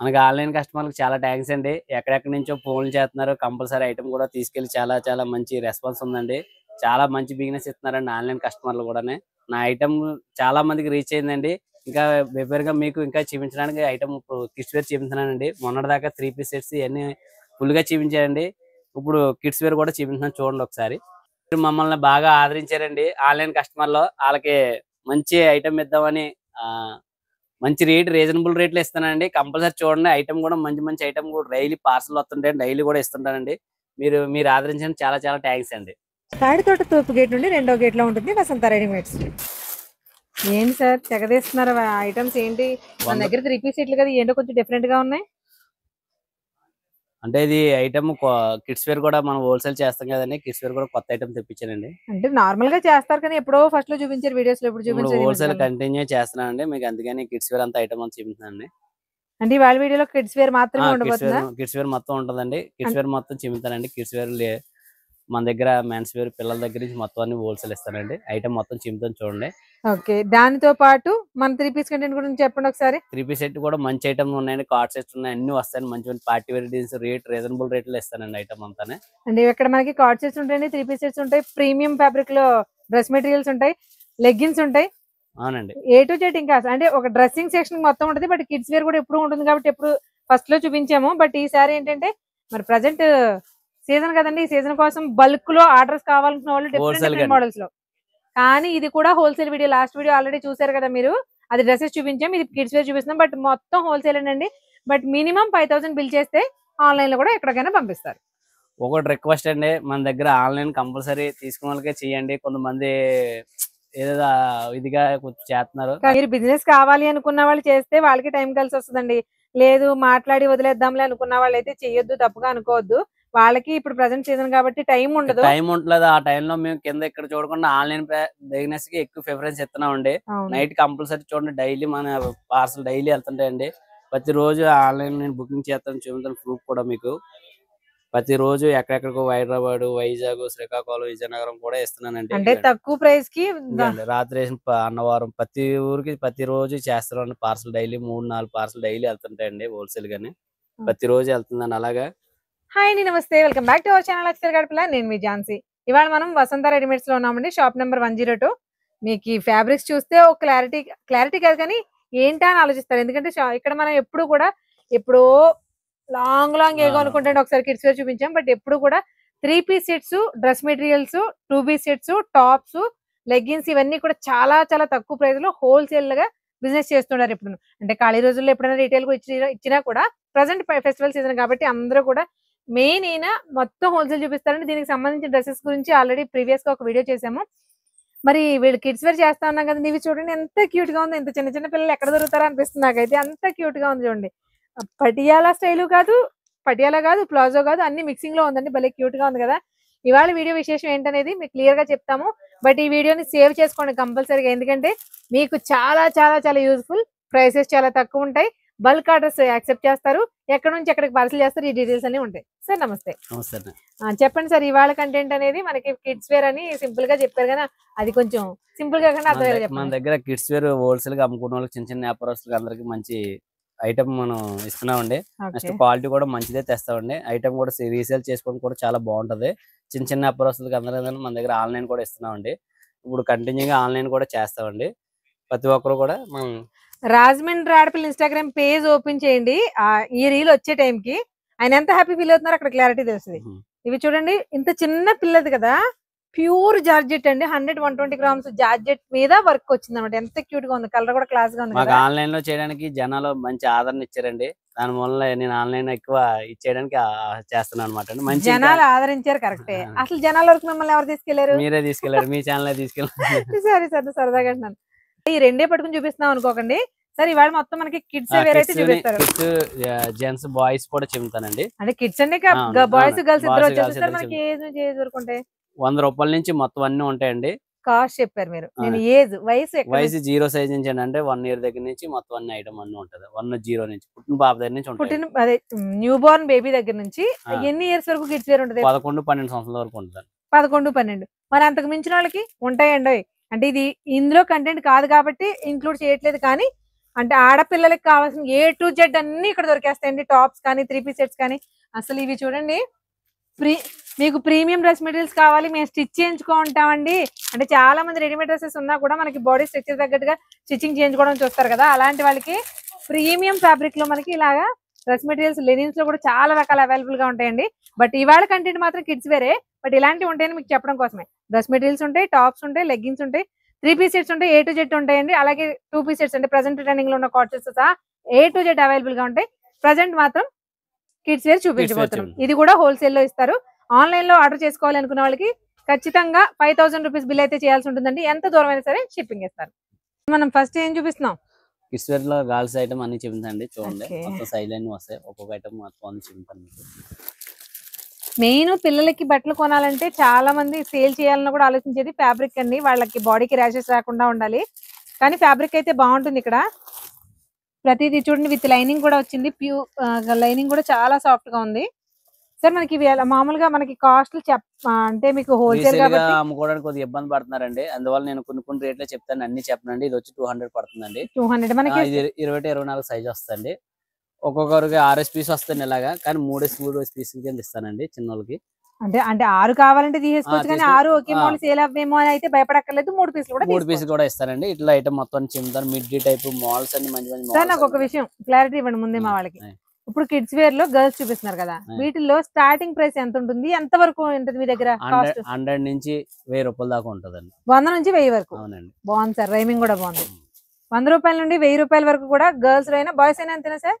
మనకి ఆన్లైన్ కస్టమర్లకు చాలా థ్యాంక్స్ అండి. ఎక్కడెక్కడి నుంచో ఫోన్లు చేస్తున్నారు. కంపల్సరీ ఐటమ్ కూడా తీసుకెళ్ళి చాలా చాలా మంచి రెస్పాన్స్ ఉందండి. చాలా మంచి బిజినెస్ ఇస్తున్నారండి ఆన్లైన్ కస్టమర్లు కూడానే. నా ఐటమ్ చాలా మందికి రీచ్ అయిందండి. ఇంకా ప్రిపేర్‌గా మీకు ఇంకా చూపించడానికి ఐటమ్ ఇప్పుడు కిడ్స్ వేర్ చూపించుతున్నానండి. మొన్నటిదాకా 3 పీస్ సెట్స్ ఇయన్నీ ఫుల్‌గా చూపించానండి. ఇప్పుడు కిడ్స్ వేర్ కూడా చూపిస్తున్నాను చూడండి ఒకసారి. మమ్మల్ని బాగా ఆదరించారండి ఆన్లైన్ కస్టమర్‌లో. ఆళ్ళకి మంచి ఐటమ్ ఇద్దామని ఆహ్ మంచి రేట్ రీజనబుల్ రేట్‌లో ఇస్తానండి. కంపల్సరీ చూడండి. ఐటెమ్ కూడా మంచి మంచి ఐటెమ్ కూడా డైలీ పార్సెల్ వస్తుంటాయి. డైలీ కూడా ఇస్తుంటానండి. మీరు ఆదరించినందుకు చాలా చాలా థాంక్స్ అండి. తాడితోట తూర్పు గేట్ నుండి రెండో గేట్ లో ఉంటుంది వసంత రెడీమేడ్స్. ఏంటి సార్ తెగదీస్తున్నారు ఐటమ్స్ ఏంటి? మన దగ్గర 3 పీస్ సెట్లు కదా, ఏంటో కొంచెం డిఫరెంట్ గా ఉన్నాయి. అంటే ఇది ఐటెమ్ కిడ్స్ వేర్ కూడా మనం హోల్‌సేల్ చేస్తాం కదండీ. కిడ్స్ వేర్ కూడా కొత్త ఐటెమ్ తెప్పించానండి. అంటే నార్మల్ గా చేస్తారు కానీ ఎప్పుడో ఫస్ట్ లో చూపించారు వీడియోస్ లో, ఇప్పుడు ఇప్పుడు చూపించలేదు ఈ హోల్‌సేల్ మధ్యకాలంలో. కంటిన్యూ చేస్తున్నానండి. మీకు అందుకని కిడ్స్ వేర్ అంతా ఐటెమ్ అంతా చూపిస్తున్నానండి. అంటే ఇవాళ వీడియోలో కిడ్స్ వేర్ మాత్రమే ఉండబోతుందా? కిడ్స్ వేర్ మొత్తం ఉంటదండి. కిడ్స్ వేర్ మొత్తం చూపిస్తానండి. కిడ్స్ వేర్ మన దగ్గర మెన్స్ వేర్ పిల్లల దగ్గర నుంచి మొత్తం అన్ని హోల్‌సేల్ ఇస్తానండి. ఐటెమ్ మొత్తం చూపిస్తాను చూడండి. ఓకే, దానితో పాటు మన 3 పీస్ కంటెంట్ గురించి చెప్పండి ఒకసారి. 3 పీస్ సెట్ కూడా మంచి ఐటమ్ ఉన్నాయండి. కార్డ్ సెట్స్ ఉన్నాయి. అన్ని వస్తాయండి. మంచి మంచి పార్టీ వేర్ డిజైన్స్ రీజనబుల్ రేట్లో ఇస్తానండి ఐటమ్ అంతానే. అంటే ఇక్కడ మనకి కార్డ్ సెట్స్ ఉంటాయండి, 3 పీస్ సెట్స్ ఉంటాయి, ప్రీమియం ఫ్యాబ్రిక్ లో డ్రెస్ మెటీరియల్స్ ఉంటాయి, లెగ్గిన్స్ ఉంటాయి. అవునండి. ఏ టు జెడ్ ఇంకా అంటే ఒక డ్రెస్సింగ్ సెక్షన్ మొత్తం ఉంటుంది. బట్ కిడ్స్ వేర్ కూడా ఎప్పుడు ఉంటుంది కాబట్టి ఎప్పుడు ఫస్ట్ లో చూపించాము. బట్ ఈసారి ఏంటంటే మరి ప్రజెంట్ సీజన్ కదండి, ఈ సీజన్ కోసం బల్క్ లో ఆర్డర్స్ కావాలనుకున్న వాళ్ళు డిఫరెంట్ హోల్‌సేల్ డిఫరెంట్ మోడల్స్ లో. కానీ ఇది కూడా wholesale video, last video already చూసారు కదా మీరు. అది డ్రెస్సెస్ చూపించాం, ఇది కిడ్స్ వేర్ చూపిస్తున్నాం. బట్ మొత్తం హోల్సేల్ అండి. బట్ మినిమం 5000 బిల్ చేస్తే ఆన్లైన్ లో కూడా ఎక్కడికైనా పంపిస్తారు. ఒకటి రిక్వెస్ట్ అండి. మన దగ్గర ఆన్లైన్ కంపల్సరీ తీసుకున్న వాళ్ళకే చేయండి. కొంతమంది ఏదో ఇదిగా కొంచెం చేస్తున్నారు. మీరు బిజినెస్ కావాలి అనుకున్న వాళ్ళు చేస్తే వాళ్ళకి టైం కలిసి వస్తుందండి. లేదు మాట్లాడి వదిలేద్దాంలే అనుకున్న వాళ్ళు అయితే చెయ్యొద్దు, తప్పుగా అనుకోవద్దు. వాళ్ళకి ఇప్పుడు ప్రజెంట్ సీజన్ కాబట్టి టైం ఉండదు. టైం ఉండలేదు. ఆ టైంలో మేము కింద ఇక్కడ చూడకుండా ఆన్లైన్ బిజినెస్ కి ఎక్కువ ప్రిఫరెన్స్ ఇస్తున్నామండి. నైట్ కంపల్సరీ చూడండి. డైలీ మన పార్సల్ డైలీ వెళ్తుంటాయండి. ప్రతిరోజు ఆన్లైన్ నేను బుకింగ్ చేస్తాను చూపిస్తాను ప్రూఫ్ కూడా మీకు. ప్రతిరోజు ఎక్కడెక్కడికో హైదరాబాద్, వైజాగ్, శ్రీకాకుళం, విజయనగరం కూడా ఇస్తున్నానండి. అంటే తక్కువ ప్రైస్ కి రాత్రి అన్నవరం ప్రతి ఊరికి ప్రతిరోజు చేస్తున్నాను పార్సల్. డైలీ 3-4 పార్సల్ డైలీ వెళ్తుంటాయండి హోల్సేల్ గాని. ప్రతిరోజు వెళ్తుందండి అలాగా. హాయ్ అండి, నమస్తే, welcome back to our channel Akshar Gadapala. నేను మీ ఝాన్సీ. ఇవాళ మనం వసంత రెడీమేడ్స్ లో ఉన్నామండి, షాప్ నెంబర్ 102. మీకు ఈ ఫ్యాబ్రిక్స్ చూస్తే ఒక క్లారిటీ కాదు కానీ ఏంటా అని ఆలోచిస్తారు. ఎందుకంటే ఇక్కడ మనం ఎప్పుడు కూడా ఎప్పుడో లాంగ్ ఏగో అనుకుంటే ఒకసారి కిడ్స్ వేర్ చూపించాం. బట్ ఎప్పుడు కూడా 3 piece sets, dress materials, 2 piece sets, tops, leggings ఇవన్నీ కూడా చాలా చాలా తక్కువ ప్రైస్ లో హోల్సేల్ గా బిజినెస్ చేస్తున్నారు. ఇప్పుడు అంటే ఖాళీ రోజుల్లో ఎప్పుడైనా రీటైల్ ఇచ్చినా కూడా ప్రజెంట్ ఫెస్టివల్ సీజన్ కాబట్టి అందరూ కూడా మెయిన్ అయినా మొత్తం హోల్సేల్ చూపిస్తారండి. దీనికి సంబంధించిన డ్రెస్సెస్ గురించి ఆల్రెడీ ప్రీవియస్ గా ఒక వీడియో చేసాము. మరి వీళ్ళు కిడ్స్ వేర్ చేస్తా ఉన్నాం కదండి, ఇవి చూడండి ఎంత క్యూట్ గా ఉంది. ఇంత చిన్న చిన్న పిల్లలు ఎక్కడ దొరుకుతారా అనిపిస్తుంది నాకైతే, అంత క్యూట్ గా ఉంది చూడండి. పటియాలా స్టైలు కాదు, పటియాలా కాదు, ప్లాజో కాదు, అన్ని మిక్సింగ్ లో ఉందండి. భలే క్యూట్ గా ఉంది కదా. ఇవాళ వీడియో విశేషం ఏంటనేది మీకు క్లియర్ గా చెప్తాము. బట్ ఈ వీడియోని సేవ్ చేసుకోండి కంపల్సరీగా, ఎందుకంటే మీకు చాలా చాలా చాలా యూజ్ఫుల్. ప్రైసెస్ చాలా తక్కువ ఉంటాయి. బల్క్ ఆర్డర్స్ యాక్సెప్ట్ చేస్తారు. ఎక్కడ నుంచి ఎక్కడికి పార్సల్ చేస్తారు, ఈ డీటెయిల్స్ అన్ని ఉంటాయి. సార్ నమస్తే. చెప్పండి సార్, ఇవాళ కంటెంట్ అనేది మనకి కిడ్స్ వేర్ అని సింపుల్ గా చెప్పారు కదా, అది కొంచెం సింపుల్ గా అర్థమయ్యేలా చెప్పండి. మన దగ్గర కిడ్స్ వేర్ హోల్సేల్ గా అమ్ముకున్న వాళ్ళకి, చిన్న చిన్న వ్యాపారస్తులకు అందరికి మంచి ఐటమ్ మనం ఇస్తున్నామండి. నెక్స్ట్ క్వాలిటీ కూడా మంచిదే తెస్తామండి. ఐటమ్ కూడా రీసేల్ చేసుకోవడం కూడా చాలా బాగుంటది. చిన్న చిన్న వ్యాపారస్తులకు అందరికీ మన దగ్గర ఆన్లైన్ కూడా ఇస్తున్నామండి. ఇప్పుడు కంటిన్యూగా ఆన్లైన్ కూడా చేస్తామండి. ప్రతి ఒక్కరు కూడా మనం రాజమండ్రి ఆడపిల్ల ఇన్స్టాగ్రామ్ పేజ్ ఓపెన్ చేయండి. ఈ రీల్ వచ్చే టైంకి ఆయన ఎంత హ్యాపీ ఫీల్ అవుతున్నారో అక్కడ క్లారిటీ తెలుస్తుంది. ఇవి చూడండి, ఇంత చిన్న పిల్లది కదా, ప్యూర్ జార్జెట్ అండి. 100-120 గ్రామ్స్ జార్జెట్ మీద వర్క్ వచ్చింది అనమాట. ఎంత క్యూట్ గా ఉంది, కలర్ కూడా క్లాస్ గా ఉంది. మాకు ఆన్లైన్ లో చేయడానికి జనాలు మంచి ఆదరణ ఇచ్చారండి. దాని వల్ల నేను ఆన్లైన్ ఎక్కువ ఇచ్చేయడానికి చేస్తున్నాను అనమాట. మంచి జనాలు ఆదరించారు, కరెక్టే. అసలు జనాల వరకు మిమ్మల్ని ఎవరు తీసుకెళ్లారు? మీరే తీసుకెళ్లారు, మీ ఛానల్ తీసుకెళ్ళారు. సరే సరే, సరదాగా అంటున్నాను. ఈ రెండే పట్టుకుని చూపిస్తున్నాం అనుకోకండి. సరే, ఇవాళ మొత్తం మనకి కిడ్స్ వేర్ అయితే చూపిస్తారు. జెంట్స్ బాయ్స్ కూడా చెప్తానండి. అంటే కిడ్స్ అంటే బాయ్స్ గర్ల్స్ ఇద్దరు వచ్చేస్తారు. మనకి ఏజ్ నుంచి ఏజ్ వరకు ఉంటాయి. 100 రూపాయల నుంచి మొత్తం అన్ని ఉంటాయండి. కాస్ట్ చెప్పారు మీరు, నేను ఏజ్ వయసు 0 సైజ్ నుంచి అంటే 1 ఇయర్ దగ్గర నుంచి మొత్తం అన్ని ఐటమ్ అన్ని ఉంటది. 1-0 నుంచి పుట్టిన బాబు దగ్గర నుంచి పుట్టిన అదే న్యూ బోర్న్ బేబీ దగ్గర నుంచి ఎన్ని ఇయర్స్ వరకు కిడ్స్ వేర్ ఉంటుంది? 11-12 సంవత్సరాల వరకు ఉంటుంది. 11-12. మరి అంతకు మించిన వాళ్ళకి ఉంటాయండి. అంటే ఇది ఇందులో కంటెంట్ కాదు కాబట్టి ఇంక్లూడ్ చేయట్లేదు, కానీ అంటే ఆడపిల్లలకి కావాల్సిన A to Z అన్ని ఇక్కడ దొరికేస్తాయండి. టాప్స్ కానీ 3 పీస్ సెట్స్ కానీ అసలు ఇవి చూడండి. మీకు ప్రీమియం డ్రెస్ మెటీరియల్స్ కావాలి, మేము స్టిచ్ చేయించుకుంటామండి అంటే చాలా మంది రెడీమేడ్ డ్రెస్సెస్ ఉన్నా కూడా మనకి బాడీ స్ట్రక్చర్ తగ్గట్టుగా స్టిచ్చింగ్ చేయించుకోవడం చూస్తారు కదా, అలాంటి వాళ్ళకి ప్రీమియం ఫ్యాబ్రిక్ లో మనకి ఇలాగా డ్రెస్ మెటీరియల్స్ లెనిన్స్ లో కూడా చాలా రకాల అవైలబుల్ గా ఉంటాయండి. బట్ ఇవాళ కంటెంట్ మాత్రం కిడ్స్ వేరే, బట్ ఇలాంటివి ఉంటాయని మీకు చెప్పడం కోసమే. డ్రెస్ మెటీరియల్స్ ఉంటాయి, టాప్స్ ఉంటాయి, లెగ్గిన్స్ ఉంటాయి, 3 పీస్ సెట్స్ ఉంటాయి, A to Z ఉంటాయండి. అలాగే 2 పీస్ సెట్స్ అంటే ప్రెసెంట్ ట్రెండింగ్ లో ఉన్న కాటన్స్ సహా A to Z అవైలబుల్ గా ఉంటాయి. ప్రెసెంట్ మాత్రం కిడ్స్ వేర్ చూపించబోతున్నాం. ఇది కూడా హోల్సేల్ లో ఇస్తారు. ఆన్లైన్ లో ఆర్డర్ చేసుకోవాలి అనుకున్న వాళ్ళకి ఖచ్చితంగా 5000 రూపీస్ బిల్ అయితే చేయాల్సి ఉంటుందండి. ఎంత దూరం అయినా సరే షిప్పింగ్ ఇస్తారు. మనం ఫస్ట్ ఏం చూపిస్తున్నాం? కిడ్స్ వేర్ లో గర్ల్స్ ఐటమ్ అన్ని చూపించండి. చూడండి Okay. మొత్తం సైజ్ అన్ని వస్తాయి. ఒక్కొక్క ఐటమ్ మొత్తం అన్ని చూపించాను మీకు. మెయిన్ పిల్లలకి బట్టలు కొనాలంటే చాలా మంది సేల్ చేయాలని కూడా ఆలోచించేది ఫ్యాబ్రిక్ అండి. వాళ్ళకి బాడీకి ర్యాషెస్ రాకుండా ఉండాలి, కానీ ఫ్యాబ్రిక్ అయితే బాగుంటుంది. ఇక్కడ ప్రతిదీ చూడండి విత్ లైనింగ్ కూడా వచ్చింది. లైనింగ్ కూడా చాలా సాఫ్ట్ గా ఉంది. సార్ మనకి ఇవి మామూలుగా మనకి కాస్ట్ అంటే మీకు హోల్సేల్ రీసేల్ గా కాబట్టి అమ్ముకోవడానికి కొద్దిగా ఇబ్బంది పడుతున్నారండి. అందువల్ల నేను కొన్ని రేట్లే చెప్తాను, అన్ని చెప్పనండి. ఇది వచ్చి 200 పడుతుందండి. 200 మనకి ఇది 21-24 సైజ్ వస్తుంది. ఒక్కొక్కరికి 6 పీస్ వస్తుంది ఇలాగా, కానీ 3 పీసుల కింద ఇస్తానండి చిన్నోళ్ళకి. అంటే అంటే 6 కావాలంటే తీసేసుకోవచ్చు, కానీ 6 ఒకే మోడల్ సేల్ అవ్వేమో అని అయితే భయపడక్కర్లేదు. 3 పీసులు కూడా 3 పీసులు కూడా ఇస్తానండి. ఇట్లా ఐటమ్ మొత్తం చిన్న మిడ్డీ టైప్ మోడల్స్ అన్ని మంచి మంచి సార్ నాకు ఒక మోడల్స్. విషయం క్లారిటీ ఇవ్వండి ముందే మా వాళ్ళకి. ఇప్పుడు కిడ్స్ వేర్ లో గర్ల్స్ చూపిస్తున్నారు కదా, వీటిల్లో స్టార్టింగ్ ప్రైస్ ఎంత ఉంటుంది, ఎంత వరకు ఉంటుంది మీ దగ్గర కాస్ట్? 100 నుంచి 1000 రూపాయల దాకా ఉంటుందండి. 100 నుంచి 1000 వరకు. అవునండి. బాగుంది సార్, రైమింగ్ కూడా బాగుంది. 100 రూపాయల నుండి 1000 రూపాయల వరకు కూడా గర్ల్స్ లో అయినా బాయ్స్ అయినా అంతేనా సార్?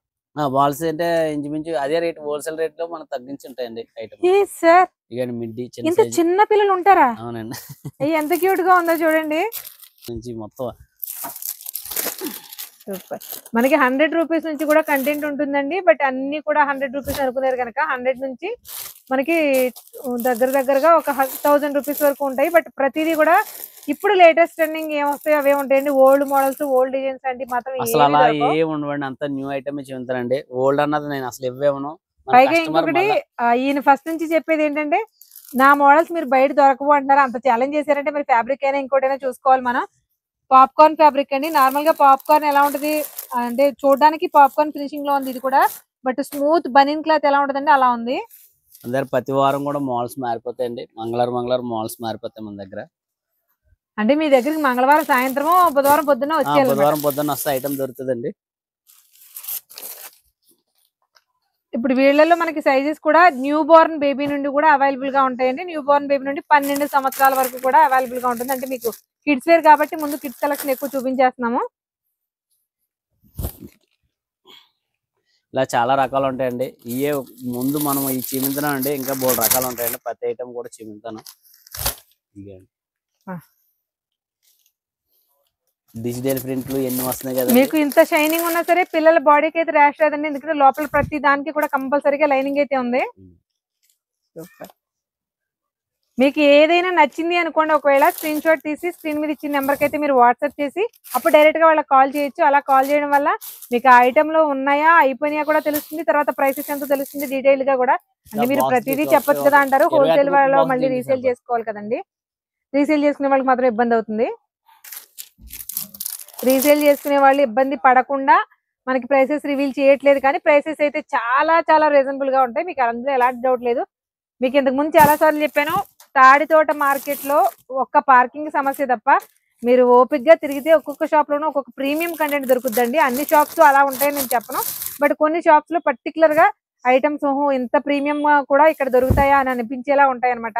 బాల్స్ అంటే ఇంచుమించు అదే రేట్, హోల్సేల్ రేట్ లో మనకు తగ్గించి ఉంటాయండి ఐటమ్. సార్ ఇక మిడ్డీ ఇంత చిన్న size. చిన్న పిల్లలు ఉంటారా? అవునండి. అయ్యి ఎంత క్యూట్ గా ఉందో చూడండి. నుంచి మొత్తం సూపర్. మనకి 100 రూపీస్ నుంచి కూడా కంటెంట్ ఉంటుందండి. బట్ అన్ని కూడా 100 రూపీస్ అనుకున్నారు కనుక 100 నుంచి మనకి దగ్గరగా ఒక 1000 రూపీస్ వరకు ఉంటాయి. బట్ ప్రతిదీ కూడా ఇప్పుడు లేటెస్ట్ ట్రెండింగ్ ఏమొస్తాయో అవే ఉంటాయండి. ఓల్డ్ మోడల్స్, ఓల్డ్ డిజైన్స్ అంటే మాత్రం అసలు ఏమీ అలా దొరకవు. ఏమి ఉండవండి, అంత న్యూ ఐటమ్ చెబుతారండి. ఓల్డ్ అన్నది నేను అసలు ఇవ్వేమను. పైగా ఇంకొకటి ఈయన ఫస్ట్ నుంచి చెప్పేది ఏంటంటే నా మోడల్స్ మీరు బయట దొరకవు అంటున్నారు. అంత ఛాలెంజ్ చేశారంటే మరి ఫ్యాబ్రిక్ అయినా ఇంకోటైనా చూసుకోవాలి మనం. పాప్కార్న్ ఫ్యాబ్రిక్ అండి. నార్మల్ గా పాప్కార్న్ ఎలా ఉంటది అంటే చూడడానికి పాప్కార్న్ ఫినిషింగ్ లో ఉంది ఇది కూడా, బట్ స్మూత్ బనీన్ క్లాత్ ఎలా ఉంటదండి అలా ఉంది. అందరు ప్రతి వారం కూడా మోడల్స్ మారిపోతాయండి. మంగళవారం మోడల్స్ మారిపోతాయి మన దగ్గర. అంటే మీ దగ్గరికి మంగళవారం సాయంత్రం, బుధవారం పొద్దున్న వచ్చేయాలి. బుధవారం పొద్దున్న వస్తే ఐటమ్ దొరుకుతుందండి. ఇప్పుడు వీళ్ళలో మనకి సైజెస్ కూడా న్యూ బోర్న్ బేబీ నుండి కూడా అవైలబుల్ గా ఉంటాయండి. న్యూ బోర్న్ బేబీ నుండి 12 సంవత్సరాల వరకు కూడా అవైలబుల్ గా ఉంటుంది. అంటే మీకు కిడ్స్ వేర్ కాబట్టి ముందు కిడ్స్ కలెక్షన్ ఎక్కువ చూపించేస్తున్నాము. ఇలా చాలా రకాలు ఉంటాయండి. ఇవే ముందు మనం ఈ చీమింతనం అండి, ఇంకా బోల్డ్ రకాలు ఉంటాయండి. ప్రతి ఐటమ్ కూడా చీమింతనం. డిజిటల్ ప్రింట్లు ఎన్ని వస్తున్నాయి కదా. మీకు ఇంత షైనింగ్ ఉన్నా సరే పిల్లల బాడీకి అయితే ర్యాష్ లేదండి, ఎందుకంటే లోపల ప్రతి దానికి కూడా కంపల్సరీగా లైనింగ్ అయితే ఉంది. మీకు ఏదైనా నచ్చింది అనుకోండి, ఒకవేళ స్క్రీన్ షాట్ తీసి స్క్రీన్ మీద ఇచ్చిన నెంబర్కి అయితే మీరు వాట్సాప్ చేసి అప్పుడు డైరెక్ట్ గా వాళ్ళకి కాల్ చేయొచ్చు. అలా కాల్ చేయడం వల్ల మీకు ఆ ఐటమ్ లో ఉన్నాయా అయిపోయినాయా కూడా తెలుస్తుంది, తర్వాత ప్రైసెస్ ఎంతో తెలుస్తుంది డీటెయిల్ గా కూడా. అంటే మీరు ప్రతిదీ చెప్పొచ్చు కదా అంటారు. హోల్సేల్ వాళ్ళలో మళ్ళీ రీసేల్ చేసుకోవాలి కదండి, రీసేల్ చేసుకునే వాళ్ళకి మాత్రం ఇబ్బంది అవుతుంది. రీసేల్ చేసుకునే వాళ్ళు ఇబ్బంది పడకుండా మనకి ప్రైసెస్ రివీల్ చేయట్లేదు, కానీ ప్రైసెస్ అయితే చాలా చాలా రీజనబుల్ గా ఉంటాయి. మీకు అందులో ఎలాంటి డౌట్ లేదు. మీకు ఇంతకు ముందు చాలా సార్లు చెప్పాను, తాడితోట మార్కెట్ లో ఒక్క పార్కింగ్ సమస్య తప్ప మీరు ఓపిక్ గా తిరిగితే ఒక్కొక్క షాప్ లోనూ ఒక్కొక్క ప్రీమియం కంటెంట్ దొరుకుతుందండి. అన్ని షాప్స్ అలా ఉంటాయని నేను చెప్పను, బట్ కొన్ని షాప్స్ లో పర్టికులర్ గా ఐటమ్స్ ఇంత ప్రీమియం కూడా ఇక్కడ దొరుకుతాయా అని అనిపించేలా ఉంటాయి అనమాట.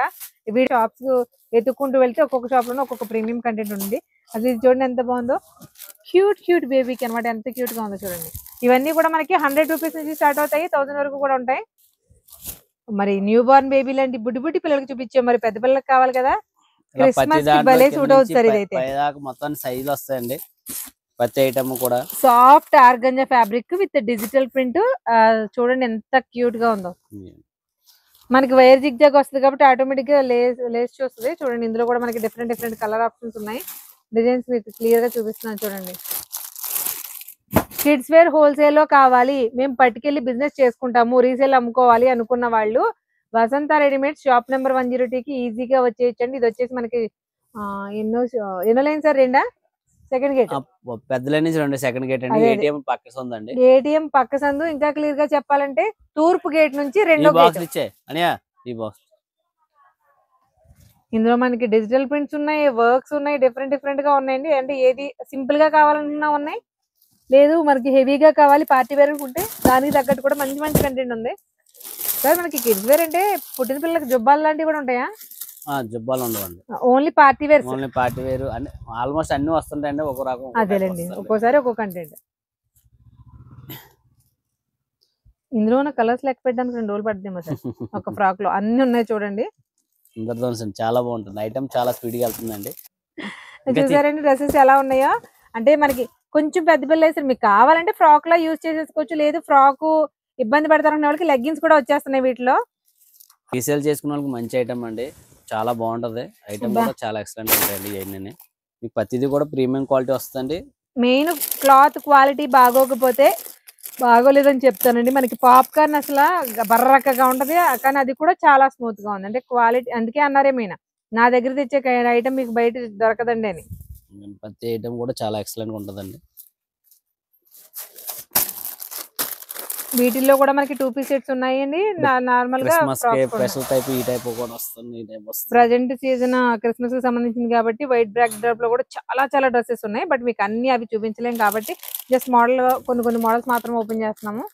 ఇవి షాప్స్ ఎత్తుక్కుంటూ వెళ్తే ఒక్కొక్క షాప్ లోనూ ఒక్కొక్క ప్రీమియం కంటెంట్ ఉంది. అది చూడండి ఎంత బాగుందో, క్యూట్ బేబీకి అనమాట, ఎంత క్యూట్ గా ఉందో చూడండి. ఇవన్నీ కూడా మనకి 100 రూపీస్ నుంచి స్టార్ట్ అవుతాయి, 1000 వరకు కూడా ఉంటాయి. మరి న్యూ బోర్న్ బేబీ లాంటి బుడ్డి పిల్లలకి చూపించాం, మరి పెద్ద పిల్లలకి కావాలి కదా. క్రిస్మస్ కి భలే సూట్ అవుతుంది సార్ ఇదైతే. మొత్తం సైజులు వస్తాయండి ప్రతి ఐటమ్ కూడా. Soft organza fabric with digital print. చూడండి ఎంత క్యూట్ గా ఉందో. మనకి వైర్ జిగ్ జాగ్ వస్తుంది కాబట్టి ఆటోమేటిక్ గా లేస్ వస్తుంది. చూడండి ఇందులో కూడా మనకి డిఫరెంట్ కలర్ ఆప్షన్స్ ఉన్నాయి. డిజైన్స్ మీకు క్లియర్ గా చూపిస్తున్నాను చూడండి. కిడ్స్ వేర్ హోల్సేల్ లో కావాలి, మేము పట్టుకెళ్ళి బిజినెస్ చేసుకుంటాము, రీసేల్ అమ్ముకోవాలి అనుకున్న వాళ్ళు వసంత రెడీమేడ్ షాప్ నెంబర్ 102కి ఈజీగా వచ్చేయచ్చండి. ఇది వచ్చేసి మనకి ఎన్నో లైన్ సార్, రెండా సెకండ్ గేట్. పెద్దల నుంచి 2 సెకండ్ గేట్ అండి. అదే. ఏటీఎం పక్క ఉందండి. ఏటీఎం పక్క సందు. ఇంకా క్లియర్ గా చెప్పాలంటే తూర్పు గేట్ నుంచి ఈ రెండో గేట్. బాక్స్ ఇచ్చే అనియా ఈ బాక్స్. ఇందులో మనకి డిజిటల్ ప్రింట్స్ ఉన్నాయి, వర్క్స్ ఉన్నాయి, డిఫరెంట్ గా ఉన్నాయండి. అంటే ఏది సింపుల్ గా కావాలన్నా ఉన్నాయి, లేదు మనకి హెవీగా కావాలి పార్టీ వేర్ అనుకుంటే దానికి తగ్గట్టు కూడా మంచి మంచి కంటెంట్ ఉంది. సార్ మనకి కిడ్స్ వేర్ అంటే పుట్టిన పిల్లలకి జుబ్బాలు లాంటివి కూడా ఉంటాయా? జుబ్బాలు ఉండవండి, only party wear. Only party wear. అన్ని ఆల్మోస్ట్ అన్ని వస్తుంటాయండి, ఒక రకం. అదేలేండి, ఒక్కోసారి ఒక్కో కంటెంట్. ఇందులో ఉన్న కలర్స్ లెక్క పెట్టడానికి 2 రోజులు పడుతుందేమో సార్ ఒక ఫ్రాక్ లో. అన్ని ఉన్నాయి చూడండి. చాలా బాగుంటుంది ఐటమ్, చాలా స్పీడ్ గా వెళ్తుందండి. చూసారండి డ్రెస్సెస్ ఎలా ఉన్నాయో. అంటే మనకి కొంచెం పెద్ద పిల్లలు వేసారు, మీకు కావాలంటే ఫ్రాక్ లా యూజ్ చేసేసుకోవచ్చు, లేదు ఫ్రాక్ ఇబ్బంది పడతారన్న వాళ్ళకి లెగ్గిన్స్ కూడా వచ్చేస్తున్నాయి వీటిలో. రీసేల్ చేసుకున్న వాళ్ళకి మంచి ఐటమ్ అండి, చాలా బాగుంటది ఐటమ్ కూడా చాలా ఎక్సలెంట్ ఉంటాయండి. ఇవన్నీ మీకు ప్రతిదీ కూడా ప్రీమియం క్వాలిటీ వస్తుంది. మెయిన్ క్లాత్ క్వాలిటీ బాగోకపోతే బాగోలేదని చెప్తానండి. మనకి పాప్కార్న్ అసలు బర్రకగా ఉంటది, కానీ అది కూడా చాలా స్మూత్ గా ఉంది. అంటే క్వాలిటీ, అందుకే అన్నారేమైనా నా దగ్గర తెచ్చే ఐటమ్ మీకు బయట దొరకదండి అని. ప్రతి ఐటమ్ కూడా చాలా ఎక్సలెంట్ గా ఉంటదండి. వీటిల్లో కూడా మనకి 2 పీస్ సెట్స్ ఉన్నాయండి. నార్మల్ గా స్పెషల్ టైప్ ఈ టైప్ కూడా వస్తుంది. ప్రజెంట్ సీజన్ క్రిస్మస్ కి సంబంధించింది కాబట్టి వైట్ బ్యాక్ డ్రాప్ లో కూడా చాలా డ్రెస్సెస్ ఉన్నాయి. బట్ మీకు అన్ని అవి చూపించలేం కాబట్టి జస్ట్ మోడల్ కొన్ని మోడల్స్ మాత్రం ఓపెన్ చేస్తున్నాము.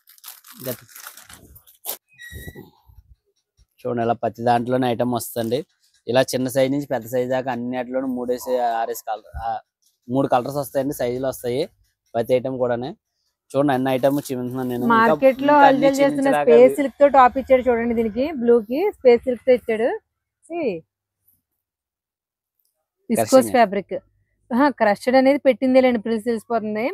చూడండి, ఇలా ప్రతి దాంట్లోనే ఐటమ్ వస్తుంది. ఇలా చిన్న సైజ్ నుంచి పెద్ద సైజ్ దాకా అన్నిటిలోనూ 3 కలర్స్ వస్తాయండి, సైజులు వస్తాయి ప్రతి ఐటమ్ కూడా. చూడండి అన్ని ఐటమ్ చూపించున్నాను నేను. మార్కెట్ లో అల్జల్ చేస్తున్న స్పేస్ సిల్క్ తో టాప్ ఇచ్చాడు చూడండి, దీనికి బ్లూ కి స్పేస్ సిల్క్ తో ఇచ్చాడు. విస్కోస్ ఫ్యాబ్రిక్ క్రష్డ్ అనేది పెట్టిందేలేండి, ప్రిల్స్ తెలిసిపోతుంది.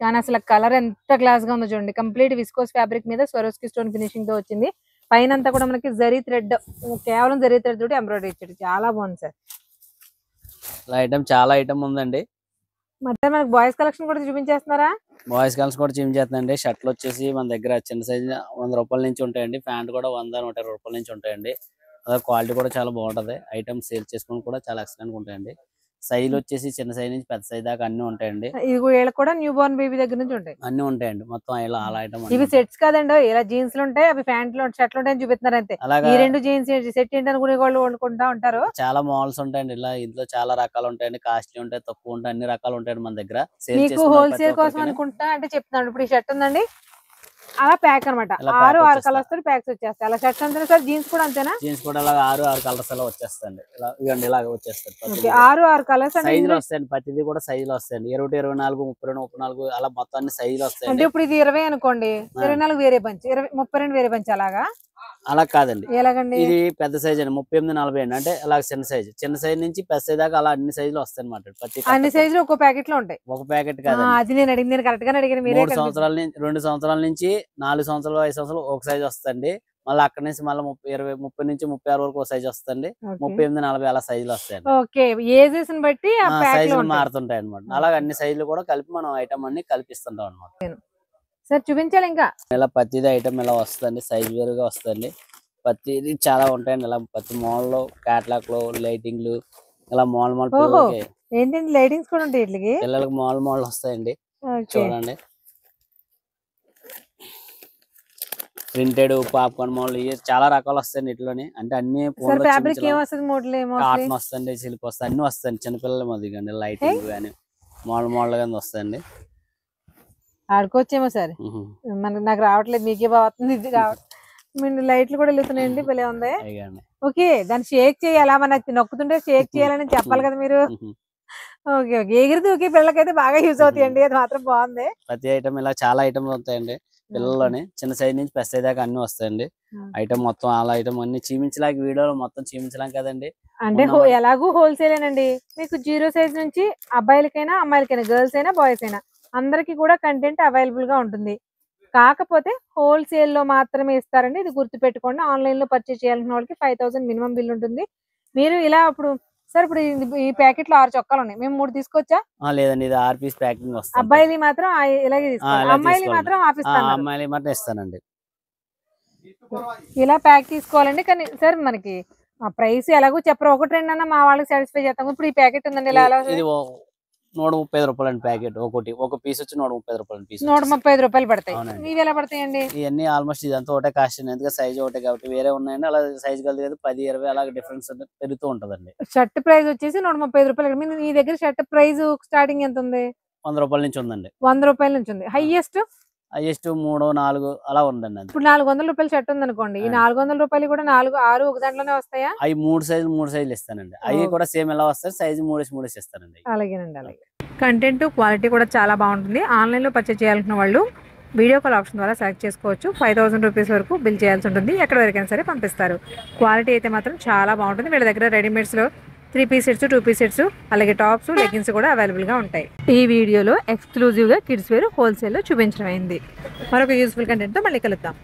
కానీ అసలు కలర్ ఎంత క్లాస్ గా ఉందో చూడండి. కంప్లీట్ విస్కోస్ ఫ్యాబ్రిక్ మీద స్వరోస్కి స్టోన్ ఫినిషింగ్ తో వచ్చింది. పైన అంతా కూడా మనకి జరీ థ్రెడ్, కేవలం జరీ థ్రెడ్ తోటి ఎంబ్రాయిడరీ ఇచ్చాడు. చాలా బాగుంది సార్. ఐటమ్ చాలా ఐటమ్ ఉందండి. ಮತ್ತೆ మనకి బాయ్స్ కలెక్షన్ కూడా చూపించేస్తున్నారా? బాయ్స్ కలెక్షన్ కూడా చూపించేస్తానండి. షర్ట్లు వచ్చేసి మన దగ్గర చిన్న సైజ్ 100 రూపాయల నుంచి ఉంటాయండి. ప్యాంట్ కూడా 100-120 రూపాయల నుంచి ఉంటాయండి. అదే క్వాలిటీ కూడా చాలా బాగుంటది. ఐటమ్ సేల్ చేసుకుని కూడా చాలా ఎక్సలెంట్ గా ఉంటాయండి. సైజులు వచ్చేసి చిన్న సైజ్ నుంచి పెద్ద సైజ్ దాకా అన్ని ఉంటాయండి. ఇది వీళ్ళకి కూడా న్యూ బోర్న్ బేబీ దగ్గర నుంచి ఉంటాయి, అన్ని ఉంటాయండి. మొత్తం ఇలా అలా ఐటమ్. ఇవి సెట్స్ కాదండి, ఇలా జీన్స్ లు ఉంటాయి, అవి ప్యాంట్లు షర్ట్లు ఉంటాయని చూపిస్తున్నారు అంతే. ఈ 2 జీన్స్ సెట్ ఏంటి అనుకునే వాళ్ళు వండుకుంటా ఉంటారు. చాలా మోడల్స్ ఉంటాయండి. ఇలా ఇంట్లో చాలా రకాలు ఉంటాయండి. కాస్ట్లీ ఉంటాయి, తక్కువ ఉంటాయి, అన్ని రకాలు ఉంటాయండి మన దగ్గర. మీకు హోల్సేల్ కోసం అనుకుంటా అంటే చెప్తున్నాను. ఇప్పుడు ఈ షర్ట్ ఉందండి, అలా ప్యాక్ అనమాట. 6 కలర్స్ తో ప్యాక్స్ వచ్చేస్తాయి. అలా షర్ట్స్ అంతేనా సార్? జీన్స్ కూడా అంతేనా? జీన్స్ కూడా అలా 6 కలర్స్ అలా వచ్చేస్తాయండి. ఇలా ఇవ్వండి, ఇలాగ వచ్చేస్తాయి. 6 కలర్స్ సైజులు వస్తాయండి. ప్రతిదీ కూడా సైజులు వస్తాయండి. 21, 24, 32, 34 అలా మొత్తం అన్ని సైజులు వస్తాయి. అంటే ఇప్పుడు ఇది 20 అనుకోండి, 24 వేరే పంచ్, 32 వేరే పంచ్, అలాగా? అలా కాదండి, ఎలాగండి? ఇది పెద్ద సైజ్ అండి, 38, 40 అండి. అంటే అలా చిన్న సైజ్ నుంచి పెద్ద సైజ్ దాకా అలా అన్ని సైజులు వస్తాయి అన్నమాట. అన్ని సైజులు ఒక్కో ప్యాకెట్ లో ఉంటాయి. ఒక ప్యాకెట్ కాదు, అది నేను అడిగింది, నేను కరెక్ట్ గా అడిగాను. 3 సంవత్సరాల నుంచి 2 సంవత్సరాల నుంచి 4 సంవత్సరాలు 5 సంవత్సరాలు ఒక సైజ్ వస్తుంది. మళ్ళీ అక్కడ నుంచి మళ్ళీ 30 నుంచి 36 వరకు ఒక సైజ్ వస్తుంది. 38, 40 అలా సైజులు వస్తాయండి. ఓకే, ఏజెస్ ని బట్టి సైజులు మారుతుంటాయి అనమాట. అలాగే అన్ని సైజులు కూడా కలిపి మనం ఐటమ్ అన్ని కల్పిస్తుంటాం అనమాట. సార్ చూపించాలి ఇంకా. ఇలా ప్రతిదీ ఐటమ్ ఇలా వస్తుంది, సైజ్ వేరుగా వస్తుంది. ప్రతిదీ చాలా ఉంటాయండి. ఇలా ప్రతి మోడల్ లో, క్యాటలాగ్ లో లైటింగ్లు, ఇలా మోడల్ ఏంటంటే లైటింగ్స్ కూడా ఉంటాయి వీటికి. పిల్లలకి మోడల్ వస్తాయండి. చూడండి, ప్రింటెడ్ పాప్కార్న్ మోడల్ చాలా రకాలు వస్తాయండి ఇట్లోని. అంటే అన్ని కాటన్ వస్తుంది, సిల్క్ వస్తుంది, అన్ని వస్తాయండి. చిన్నపిల్లల మధ్య లైటింగ్ కానీ మోడల్ గానీ వస్తాయండి. ఆడుకోవచ్చేమో సార్, నాకు రావట్లేదు, మీకే బాగుంది. ఇది రావట్లేదు, లైట్లు కూడా వెళ్తున్నాయండి, భలే ఉంది. ఓకే, దాన్ని షేక్ చేయాలా? మనకి నొక్కుతుంటే షేక్ చేయాలని చెప్పాలి కదా మీరు. ఓకే ఓకే, ఎగిరిది ఓకే, పిల్లలకైతే బాగా యూజ్ అవుతాయండి, అది మాత్రం బాగుంది. ప్రతి ఐటమ్ ఇలా చాలా ఐటమ్స్ వస్తాయండి పిల్లల్లోని. చిన్న సైజ్ నుంచి పెద్ద సైజ్ దాకా అన్ని వస్తాయండి. ఐటమ్ మొత్తం అలా ఐటమ్ అన్ని చూపించలేక వీడియోలో మొత్తం చూపించలేం కదండి. అంటే ఎలాగూ హోల్సేలేనండి. మీకు 0 సైజ్ నుంచి అబ్బాయిలకైనా అమ్మాయిలకైనా, గర్ల్స్ అయినా బాయ్స్ అయినా అందరికి కూడా కంటెంట్ అవైలబుల్ గా ఉంటుంది. కాకపోతే హోల్సేల్ లో మాత్రమే ఇస్తారండి, ఇది గుర్తు పెట్టుకోండి. ఆన్లైన్ లో పర్చేస్ చేయాల్సిన వాళ్ళకి 5000 మినిమం బిల్ ఉంటుంది. మీరు ఇలా ఇప్పుడు సార్, ఇప్పుడు ఈ ప్యాకెట్ లో 6 చొక్కాలు ఉన్నాయి, మేము 3 తీసుకోవచ్చా? లేదండి, ఇది 6 పీస్ ప్యాకింగ్ వస్తుంది. అబ్బాయిలు మాత్రం ఇలాగే తీసుకోవాలి, అమ్మాయిలు మాత్రం అమ్మాయిలు మాత్రం ఇస్తానండి. ఇలా ప్యాక్ తీసుకోవాలండి. కానీ సార్ మనకి ఆ ప్రైస్ ఎలాగో చెప్పరు, 1-2 అన్నా మా వాళ్ళకి సాటిస్ఫై చేస్తాం. ఇప్పుడు ఈ ప్యాకెట్ ఉందండి, ఇలా 135 అండి ప్యాకెట్. ఒక పీస్ వచ్చి 135 పీస్. 135 రూపాయలు పడతాయి. అవునండి. ఇవి ఎలా పడతాయండి? ఇవన్నీ ఆల్మోస్ట్ ఇదంతా ఒకటే కాస్ట్ అండి. ఎందుకంటే సైజ్ ఒకటే కాబట్టి. వేరే ఉన్నాయండి అలా సైజ్ కలిసి 10, 20 అలాగే డిఫరెన్స్ పెరుగుతూ ఉంటదండి. షర్ట్ ప్రైస్ వచ్చేసి 135 రూపాయలు. మీ దగ్గర షర్ట్ ప్రైస్ స్టార్టింగ్ ఎంత ఉంది? 100 రూపాయల నుంచి ఉందండి. 100 రూపాయల నుంచి ఉంది. హైయెస్ట్ 3, 4 అలా ఉందండి. ఇప్పుడు 400 రూపాయల షర్ట్ ఉంది అనుకోండి. ఈ 400 రూపాయలు కూడా 4, 6 ఒక దాంట్లోనే వస్తాయా? అవి 3 సైజులు ఇస్తానండి. అవి కూడా సేమ్ ఎలా వస్తాయి, సైజు 3 ఇస్తానండి. అలాగేనండి. అలాగే కంటెంట్ క్వాలిటీ కూడా చాలా బాగుంటుంది. ఆన్లైన్లో పర్చేజ్ చేయాలనుకున్న వాళ్ళు వీడియో కాల్ ఆప్షన్ ద్వారా సెలెక్ట్ చేసుకోవచ్చు. 5000 రూపీస్ వరకు బిల్ చేయాల్సి ఉంటుంది. ఎక్కడ వరకైనా సరే పంపిస్తారు. క్వాలిటీ అయితే మాత్రం చాలా బాగుంటుంది. వీళ్ళ దగ్గర రెడీమేడ్స్లో 3 పీస్ సెట్స్, 2 పీస్ సెట్స్, అలాగే టాప్స్, లెగ్గిన్స్ కూడా అవైలబుల్గా ఉంటాయి. ఈ వీడియోలో ఎక్స్క్లూజివ్గా కిడ్స్ వేర్ హోల్సేల్లో చూపించడం అయింది. మరొక యూస్ఫుల్ కంటెంట్తో మళ్ళీ కలుద్దాం.